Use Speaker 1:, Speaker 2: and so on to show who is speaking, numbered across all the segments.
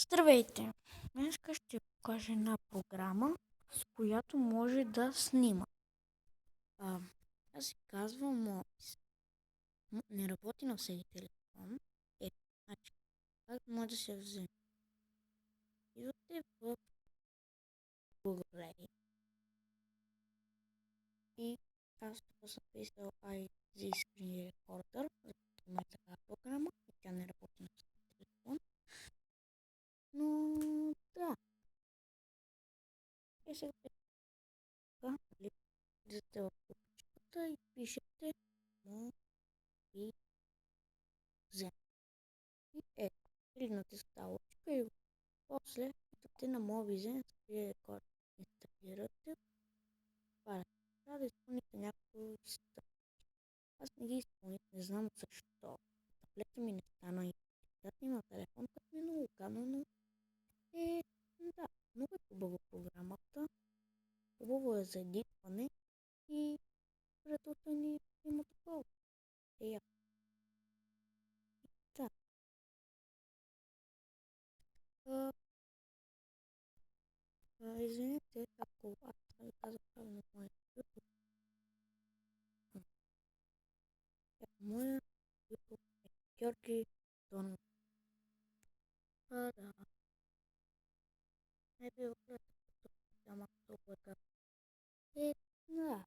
Speaker 1: Здравейте! Днес ще ви покажа една програма, с която може да снима. Аз се казвам Мопис. Не работи на всеки телефон. Значи, как може да се вземе? Идвате в Google Play и аз тук съм писал IZ Screen Recorder, защото има такава програма и тя не работи на всеки телефон. Но да. И сега влизате в купчетата и пишете Mobizen. И или натискате лъчка и после идвате на Mobizen, скрие рекорд. Инсталирате. Трябва да изпълните някои стъпки. Аз не ги изпълних, не знам защо. Таблета ми не стана и тя има телефон, като ми е много гадно, но да, много е хубава програмата. Хубаво е за едитване и предото ни има такова. Да. Извинете, ако аз ви казах правилно моя YouTube. Моя YouTube е Георги Донов. Да. Не бива да няма толкова. Да. И да,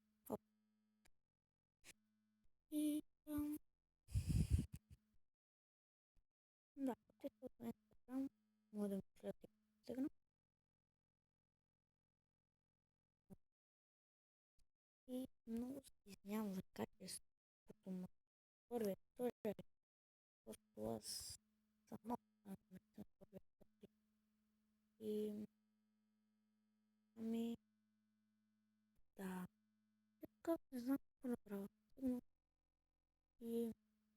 Speaker 1: отидете на Instagram, може да ми следвате Instagram. И много се извинявам за качеството му. Втория, просто аз съм много на първия път. И да. Така, не знам какво направя. И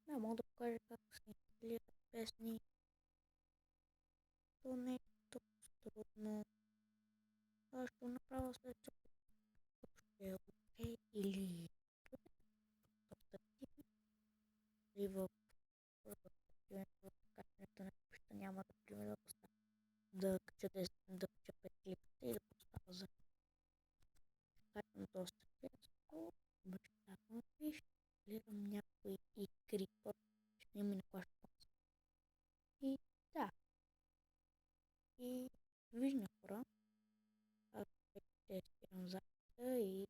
Speaker 1: да, мога да покажа как се инсталират песни. То не е толкова трудно. Това ще го направя след това. Ще е окей или или в качването на пища няма да пример да поставя да кача 5 клипата и да поставя за качвам доста често. Обещавам ви, ще инсталирам някои игри, ще ми не плаща. И да. И виждам хора, аз ще спирам записа и